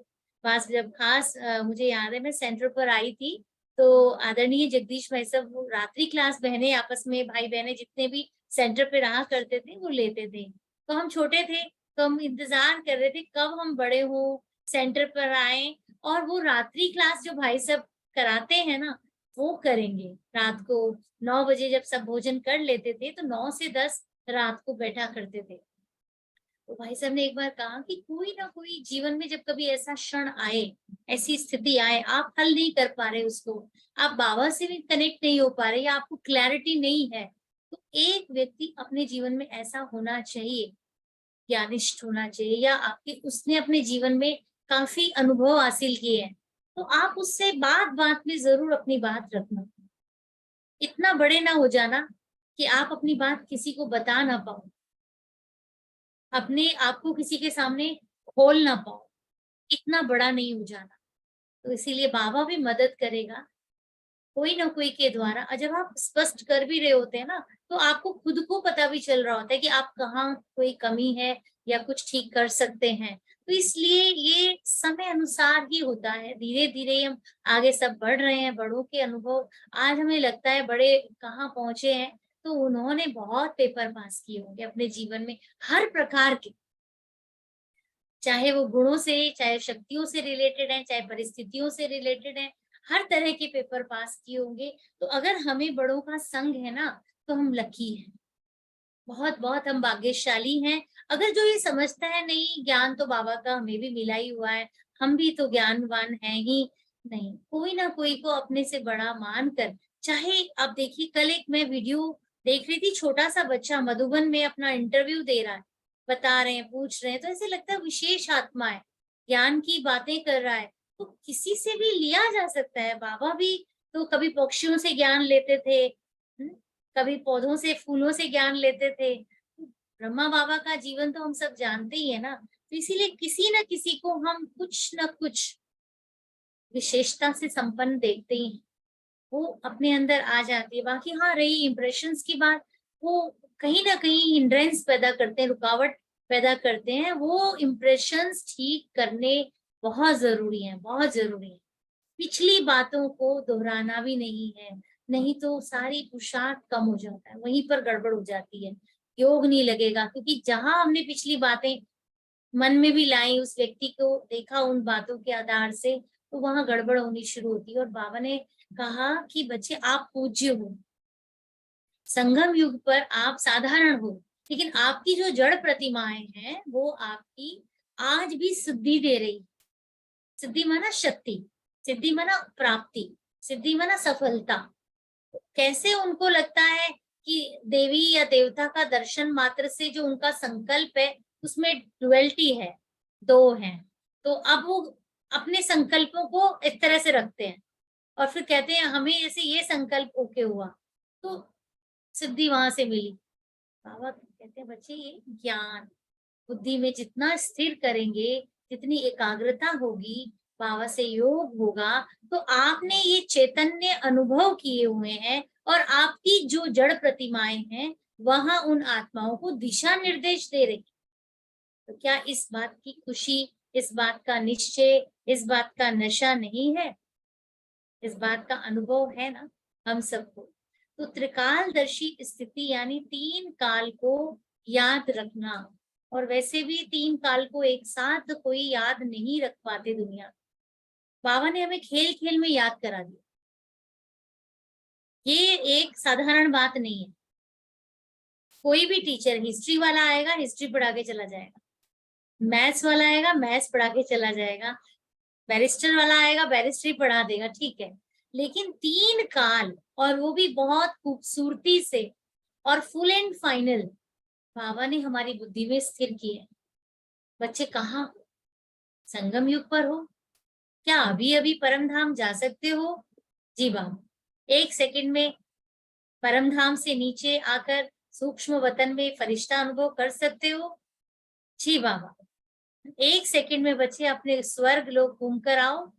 पास जब खास मुझे याद है मैं सेंटर पर आई थी, तो आदरणीय जगदीश भाई साहब वो रात्रि क्लास बहनें आपस में, भाई बहनें जितने भी सेंटर पे रहा करते थे वो लेते थे। तो हम छोटे थे, तो हम इंतजार कर रहे थे कब हम बड़े हो, सेंटर पर आए, और वो रात्रि क्लास जो भाई साहब कराते हैं ना, वो करेंगे रात को 9 बजे। जब सब भोजन कर लेते थे तो 9 से 10 रात को बैठा करते थे। तो भाई साहब ने एक बार कहा कि कोई ना कोई जीवन में जब कभी ऐसा क्षण आए, ऐसी स्थिति आए, आप हल नहीं कर पा रहे उसको, आप बाबा से भी कनेक्ट नहीं हो पा रहे, या आपको क्लैरिटी नहीं है, तो एक व्यक्ति अपने जीवन में ऐसा होना चाहिए, ज्ञानिष्ठ होना चाहिए, या आपके उसने अपने जीवन में काफी अनुभव हासिल किए हैं, तो आप उससे बात बात में जरूर अपनी बात रखना। इतना बड़े ना हो जाना कि आप अपनी बात किसी को बता ना पाओ, अपने आप को किसी के सामने खोल ना पाओ, इतना बड़ा नहीं हो जाना। तो इसीलिए बाबा भी मदद करेगा कोई ना कोई के द्वारा। और जब आप स्पष्ट कर भी रहे होते हैं ना, तो आपको खुद को पता भी चल रहा होता है कि आप कहाँ कोई कमी है, या कुछ ठीक कर सकते हैं। तो इसलिए ये समय अनुसार ही होता है, धीरे धीरे हम आगे सब बढ़ रहे हैं, बड़ों के अनुभव आज हमें लगता है बड़े कहाँ पहुंचे हैं, तो उन्होंने बहुत पेपर पास किए होंगे अपने जीवन में, हर प्रकार के, चाहे वो गुणों से, चाहे शक्तियों से रिलेटेड है, चाहे परिस्थितियों से रिलेटेड है, हर तरह के पेपर पास किए होंगे। तो अगर हमें बड़ों का संग है ना, तो हम लकी हैं, बहुत बहुत हम भाग्यशाली हैं। अगर जो ये समझता है नहीं ज्ञान तो बाबा का हमें भी मिला ही हुआ है, हम भी तो ज्ञानवान हैं ही, नहीं, कोई ना कोई को अपने से बड़ा मान कर, चाहे आप देखिए कल एक मैं वीडियो देख रही थी, छोटा सा बच्चा मधुबन में अपना इंटरव्यू दे रहा है, बता रहे हैं, पूछ रहे हैं, तो ऐसे लगता है विशेष आत्मा है, ज्ञान की बातें कर रहा है। तो किसी से भी लिया जा सकता है, बाबा भी तो कभी पक्षियों से ज्ञान लेते थे, कभी पौधों से, फूलों से ज्ञान लेते थे। ब्रह्मा बाबा का जीवन तो हम सब जानते ही है ना, तो इसीलिए किसी न किसी को हम कुछ न कुछ विशेषता से संपन्न देखते ही हैं, वो अपने अंदर आ जाती है। बाकी हाँ, रही इम्प्रेशंस की बात, वो कहीं ना कहीं हिंड्रेंस पैदा करते हैं, रुकावट पैदा करते हैं, वो इम्प्रेशंस ठीक करने बहुत जरूरी है, बहुत जरूरी है। पिछली बातों को दोहराना भी नहीं है, नहीं तो सारी पुरुषार्थ कम हो जाता है, वहीं पर गड़बड़ हो जाती है, योग नहीं लगेगा। क्योंकि जहां हमने पिछली बातें मन में भी लाई, उस व्यक्ति को देखा उन बातों के आधार से, तो वहां गड़बड़ होनी शुरू होती है। और बाबा ने कहा कि बच्चे आप पूज्य हो, संगम युग पर आप साधारण हो, लेकिन आपकी जो जड़ प्रतिमाएं हैं वो आपकी आज भी सिद्धि दे रही। सिद्धि माना शक्ति, सिद्धि माना प्राप्ति, सिद्धि माना सफलता। कैसे उनको लगता है कि देवी या देवता का दर्शन मात्र से जो उनका संकल्प है उसमें डुअलिटी है, दो हैं, तो अब वो अपने संकल्पों को इस तरह से रखते हैं, और फिर कहते हैं हमें ऐसे ये संकल्प ओके हुआ, तो सिद्धि वहां से मिली। बाबा कहते हैं बच्चे ये ज्ञान बुद्धि में जितना स्थिर करेंगे, जितनी एकाग्रता होगी, बाबा से योग होगा, तो आपने ये चैतन्य अनुभव किए हुए हैं, और आपकी जो जड़ प्रतिमाएं हैं वहां उन आत्माओं को दिशा निर्देश दे रही। तो क्या इस बात की खुशी, इस बात का निश्चय, इस बात का नशा नहीं है, इस बात का अनुभव है ना हम सबको। तो त्रिकालदर्शी स्थिति यानी 3 काल को याद रखना। और वैसे भी 3 काल को एक साथ कोई याद नहीं रख पाते दुनिया। बाबा ने हमें खेल खेल में याद करा दिया। ये एक साधारण बात नहीं है। कोई भी टीचर, हिस्ट्री वाला आएगा, हिस्ट्री पढ़ा के चला जाएगा, मैथ्स वाला आएगा, मैथ्स पढ़ा के चला जाएगा, बैरिस्टर वाला आएगा, बैरिस्ट्री पढ़ा देगा, ठीक है। लेकिन 3 काल, और वो भी बहुत खूबसूरती से और फुल एंड फाइनल बाबा ने हमारी बुद्धि में स्थिर किए। बच्चे कहाँ हो? संगम युग पर हो? क्या अभी अभी परम धाम जा सकते हो? जी बाबा, 1 सेकंड में परम धाम से नीचे आकर सूक्ष्म वतन में फरिश्ता अनुभव कर सकते हो? जी बाबा, 1 सेकंड में बच्चे अपने स्वर्ग लोग घूम कर आओ।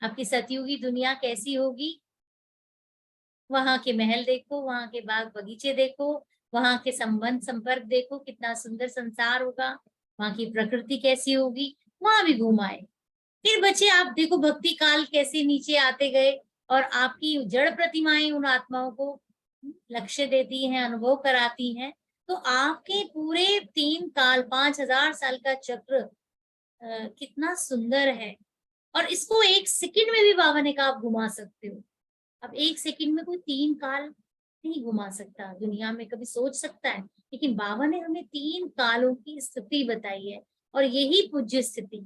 आपकी सतयुगी दुनिया कैसी होगी? वहां के महल देखो, वहां के बाग बगीचे देखो, वहां के संबंध संपर्क देखो, कितना सुंदर संसार होगा, वहां की प्रकृति कैसी होगी, वहां भी घूम आए। फिर बच्चे आप देखो भक्ति काल कैसे नीचे आते गए, और आपकी जड़ प्रतिमाएं उन आत्माओं को लक्ष्य देती हैं, अनुभव कराती हैं। तो आपके पूरे 3 काल, 5,000 साल का चक्र कितना सुंदर है। और इसको 1 सेकंड में भी बाबा ने कहा आप घुमा सकते हो। अब 1 सेकंड में कोई 3 काल नहीं घुमा सकता दुनिया में, कभी सोच सकता है? लेकिन बाबा ने हमें 3 कालों की स्थिति बताई है, और यही पूज्य स्थिति,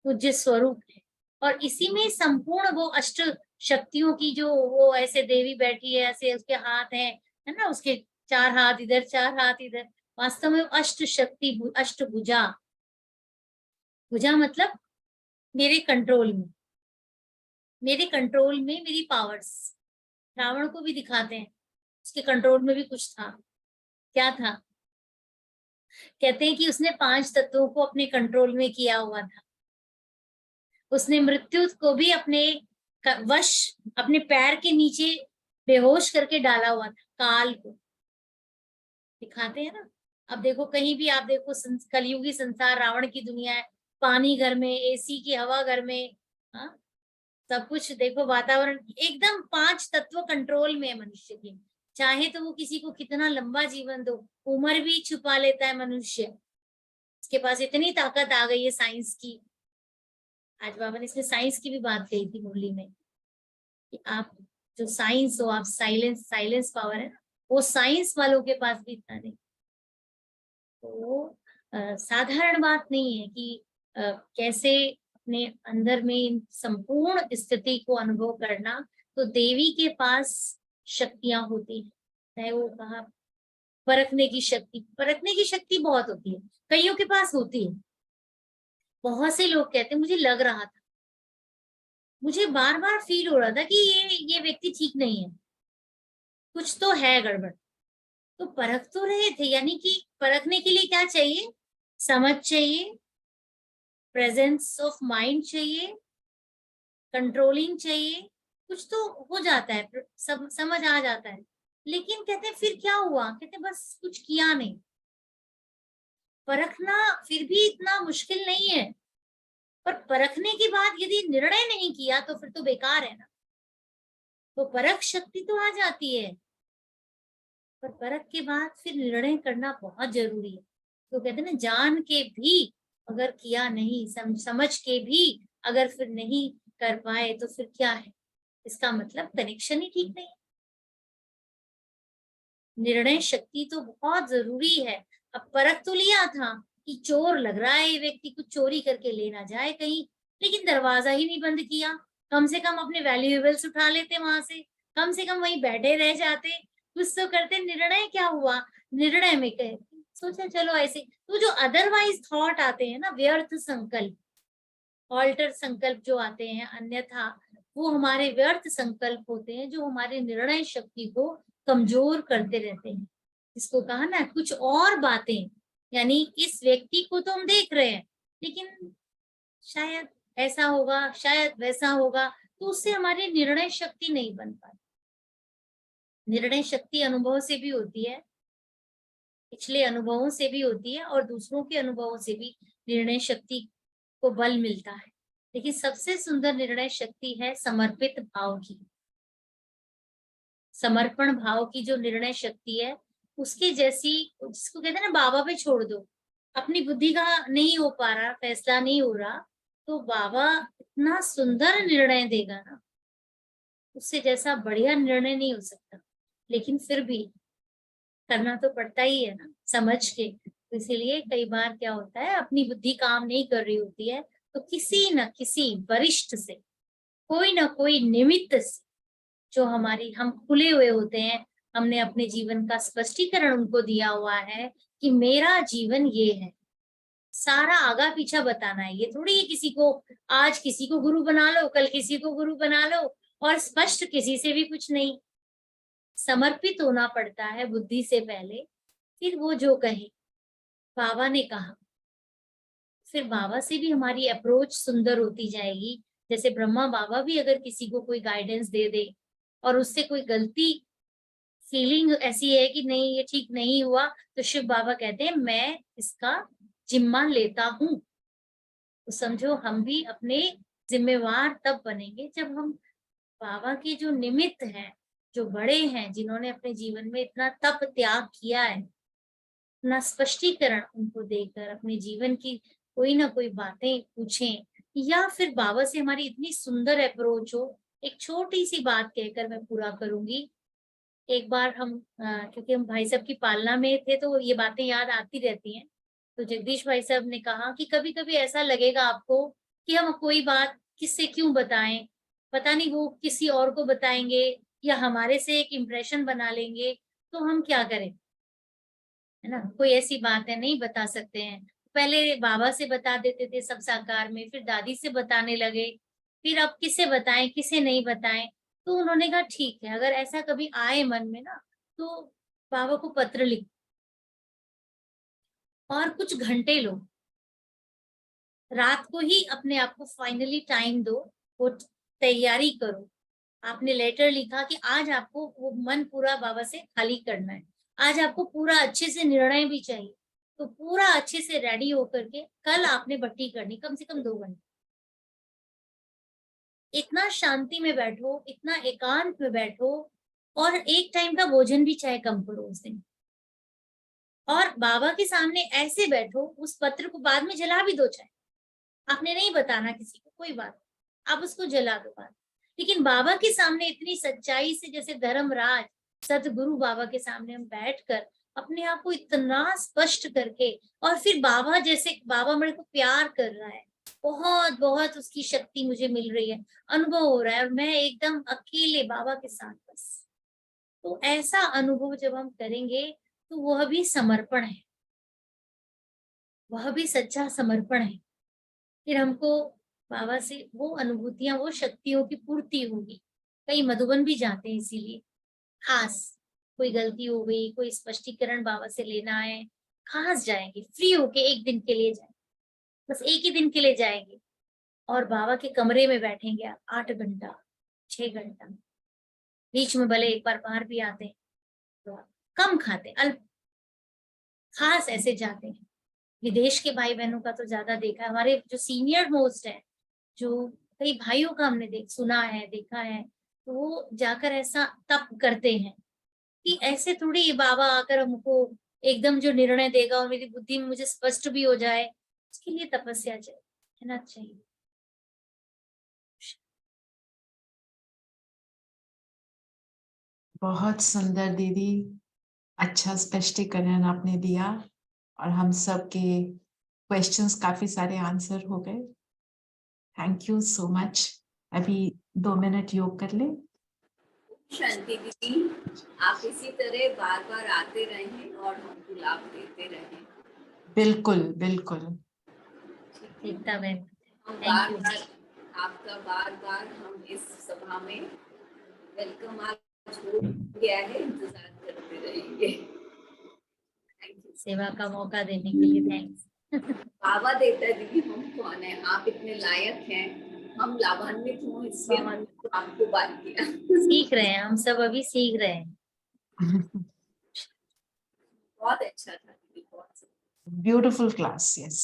पूज्य स्वरूप है। और इसी में संपूर्ण वो अष्ट शक्तियों की, जो वो ऐसे देवी बैठी है, ऐसे उसके हाथ हैं, है ना, उसके 4 हाथ इधर, 4 हाथ इधर, वास्तव में अष्ट शक्ति, अष्टभुजा। भुजा मतलब मेरे कंट्रोल में, मेरे कंट्रोल में मेरी पावर्स। रावण को भी दिखाते हैं, उसके कंट्रोल में भी कुछ था। क्या था? कहते हैं कि उसने 5 तत्वों को अपने कंट्रोल में किया हुआ था। उसने मृत्यु को भी अपने वश, अपने पैर के नीचे बेहोश करके डाला हुआ था। काल को दिखाते हैं ना। अब देखो कहीं भी आप देखो, कलयुगी संसार, रावण की दुनिया है, पानी घर में, एसी की हवा घर में, हाँ, सब कुछ देखो, वातावरण एकदम 5 तत्व कंट्रोल में है मनुष्य के। चाहे तो वो किसी को कितना लंबा जीवन दो, उम्र भी छुपा लेता है मनुष्य। उसके पास इतनी ताकत आ गई है साइंस की। आज बाबा ने इसमें साइंस की भी बात कही थी मुरली में, कि आप जो साइंस हो, आप साइलेंस, साइलेंस पावर है ना, वो साइंस वालों के पास भी इतना नहीं। तो साधारण बात नहीं है कि कैसे अपने अंदर में इन संपूर्ण स्थिति को अनुभव करना। तो देवी के पास शक्तियां होती हैं, चाहे वो कहा परखने की शक्ति, परखने की शक्ति बहुत होती है, कईयों के पास होती है। बहुत से लोग कहते हैं मुझे लग रहा था, मुझे बार बार फील हो रहा था कि ये व्यक्ति ठीक नहीं है, कुछ तो है गड़बड़। तो परख तो रहे थे, यानी कि परखने के लिए क्या चाहिए? समझ चाहिए, प्रेजेंस ऑफ माइंड चाहिए, कंट्रोलिंग चाहिए, कुछ तो हो जाता है, सब समझ आ जाता है। लेकिन कहते हैं फिर क्या हुआ? कहते हैं बस कुछ किया नहीं। परखना फिर भी इतना मुश्किल नहीं है, पर परखने के बाद यदि निर्णय नहीं किया तो फिर तो बेकार है ना। तो परख शक्ति तो आ जाती है, पर परख के बाद फिर निर्णय करना बहुत जरूरी है। तो कहते हैं ना, जान के भी अगर किया नहीं, समझ के भी अगर फिर नहीं कर पाए, तो फिर क्या है? इसका मतलब कनेक्शन ही ठीक नहीं है। निर्णय शक्ति तो बहुत जरूरी है। अब परख तो लिया था कि चोर लग रहा है ये व्यक्ति, कुछ चोरी करके ले ना जाए कहीं, लेकिन दरवाजा ही नहीं बंद किया। कम से कम अपने वैल्यूएबल्स उठा लेते वहां से, कम से कम वहीं बैठे रह जाते, कुछ तो करते। निर्णय क्या हुआ? निर्णय में कहे सोचा चलो ऐसे। तो जो अदरवाइज थॉट आते हैं ना, व्यर्थ संकल्प, ऑल्टर संकल्प जो आते हैं, अन्यथा वो हमारे व्यर्थ संकल्प होते हैं, जो हमारे निर्णय शक्ति को कमजोर करते रहते हैं। इसको कहा ना कुछ और बातें, यानी इस व्यक्ति को तो हम देख रहे हैं, लेकिन शायद ऐसा होगा, शायद वैसा होगा, तो उससे हमारी निर्णय शक्ति नहीं बन पाती। निर्णय शक्ति अनुभव से भी होती है, पिछले अनुभवों से भी होती है, और दूसरों के अनुभवों से भी निर्णय शक्ति को बल मिलता है। लेकिन सबसे सुंदर निर्णय शक्ति है समर्पित भाव की, समर्पण भाव की जो निर्णय शक्ति है, उसके जैसी, जिसको कहते हैं ना बाबा पे छोड़ दो, अपनी बुद्धि का नहीं हो पा रहा, फैसला नहीं हो रहा, तो बाबा इतना सुंदर निर्णय देगा ना, उससे जैसा बढ़िया निर्णय नहीं हो सकता। लेकिन फिर भी करना तो पड़ता ही है ना, समझ के। तो इसीलिए कई बार क्या होता है, अपनी बुद्धि काम नहीं कर रही होती है, तो किसी न किसी वरिष्ठ से, कोई ना कोई निमित्त से, जो हमारी, हम खुले हुए होते हैं, हमने अपने जीवन का स्पष्टीकरण उनको दिया हुआ है कि मेरा जीवन ये है, सारा आगा पीछा बताना है। ये थोड़ी है किसी को, आज किसी को गुरु बना लो, कल किसी को गुरु बना लो, और स्पष्ट किसी से भी कुछ नहीं। समर्पित होना पड़ता है बुद्धि से पहले, फिर वो जो कहे, बाबा ने कहा, फिर बाबा से भी हमारी अप्रोच सुंदर होती जाएगी। जैसे ब्रह्मा बाबा भी अगर किसी को कोई गाइडेंस दे दे और उससे कोई गलती, फीलिंग ऐसी है कि नहीं ये ठीक नहीं हुआ, तो शिव बाबा कहते हैं मैं इसका जिम्मा लेता हूँ। तो समझो हम भी अपने जिम्मेवार तब बनेंगे जब हम बाबा के जो निमित्त हैं, जो बड़े हैं, जिन्होंने अपने जीवन में इतना तप त्याग किया है, अपना स्पष्टीकरण उनको देकर अपने जीवन की कोई ना कोई बातें पूछें, या फिर बाबा से हमारी इतनी सुंदर अप्रोच हो। एक छोटी सी बात कहकर मैं पूरा करूंगी। एक बार हम क्योंकि हम भाई साहब की पालना में थे, तो ये बातें याद आती रहती हैं। तो जगदीश भाई साहब ने कहा कि कभी कभी ऐसा लगेगा आपको कि हम कोई बात किससे क्यों बताएं, पता नहीं वो किसी और को बताएंगे या हमारे से एक इम्प्रेशन बना लेंगे, तो हम क्या करें, है ना। कोई ऐसी बात है नहीं बता सकते हैं। पहले बाबा से बता देते थे सब साकार में, फिर दादी से बताने लगे, फिर अब किसे बताएं किसे नहीं बताएं। तो उन्होंने कहा ठीक है, अगर ऐसा कभी आए मन में ना, तो बाबा को पत्र लिख और कुछ घंटे लो, रात को ही अपने आप को फाइनली टाइम दो, वो तैयारी करो। आपने लेटर लिखा कि आज आपको वो मन पूरा बाबा से खाली करना है, आज आपको पूरा अच्छे से निर्णय भी चाहिए, तो पूरा अच्छे से रेडी होकर के कल आपने भट्टी करनी, कम से कम 2 घंटे। इतना शांति में बैठो, इतना एकांत में बैठो, और एक टाइम का भोजन भी चाहे कम करो उस दिन, और बाबा के सामने ऐसे बैठो, उस पत्र को बाद में जला भी दो, चाहे आपने नहीं बताना किसी को, कोई बात, आप उसको जला दो बाद। लेकिन बाबा के सामने इतनी सच्चाई से, जैसे धर्मराज सतगुरु बाबा के सामने हम बैठकर अपने आप को इतना स्पष्ट करके, और फिर बाबा जैसे, बाबा मेरे को प्यार कर रहा है, बहुत बहुत उसकी शक्ति मुझे मिल रही है, अनुभव हो रहा है, और मैं एकदम अकेले बाबा के साथ बस। तो ऐसा अनुभव जब हम करेंगे, तो वह भी समर्पण है, वह भी सच्चा समर्पण है। फिर हमको बाबा से वो अनुभूतियां, वो शक्तियों की पूर्ति होगी। कई मधुबन भी जाते हैं इसीलिए, खास कोई गलती हो गई, कोई स्पष्टीकरण बाबा से लेना है, खास जाएंगे, फ्री होके एक दिन के लिए जाएंगे, बस एक ही दिन के लिए जाएंगे, और बाबा के कमरे में बैठेंगे 8 घंटा 6 घंटा। बीच में भले एक बार बाहर भी आते हैं, तो कम खाते, अल्प, खास ऐसे जाते हैं। विदेश के भाई बहनों का तो ज्यादा देखा है, हमारे जो सीनियर मोस्ट है, जो कई भाइयों का हमने सुना है, देखा है, तो वो जाकर ऐसा तप करते हैं कि ऐसे थोड़ी ये बाबा आकर हमको एकदम जो निर्णय देगा और मेरी बुद्धि में मुझे स्पष्ट भी हो जाए, उसके लिए तपस्या चाहिए, है ना, चाहिए। बहुत सुंदर दीदी, अच्छा स्पष्टीकरण आपने दिया और हम सब के क्वेश्चंस काफी सारे आंसर हो गए। Thank you so much. अभी 2 मिनट योग कर ले। शांति दीदी, आप इसी तरह बार बार आते रहें और हमको लाभ देते रहें। बिल्कुल बिल्कुल। एकता बहन, हम थैंक बार यू। बार आपका बार बार हम इस सभा में वेलकम आज हो गया है, इंतजार करते रहेंगे। सेवा का मौका देने के लिए थैंक्स। बाबा देता है दीदी, हम कौन है, आप इतने लायक हैं, हम लाभान्वित हों इसलिए हम आपको बात किया। सीख रहे हैं, हम सब अभी सीख रहे हैं। बहुत अच्छा था दीदी, बहुत beautiful class, yes.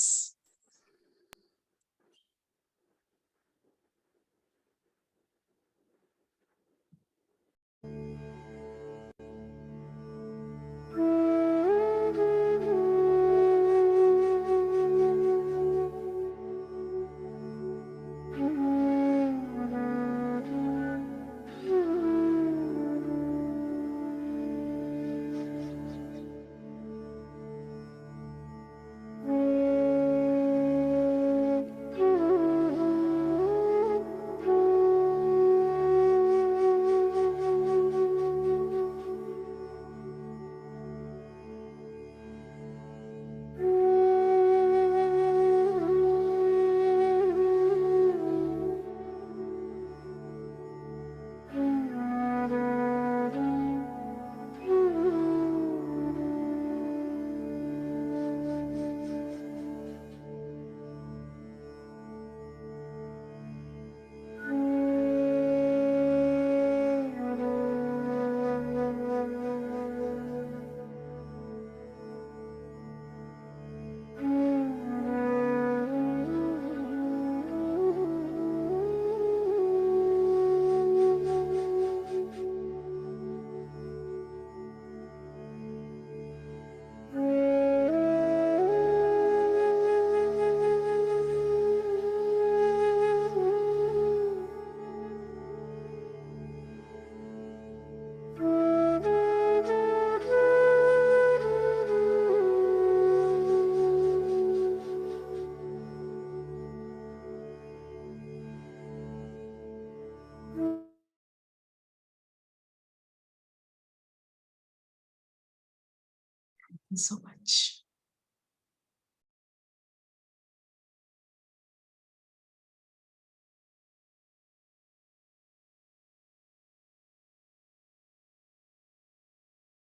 so much.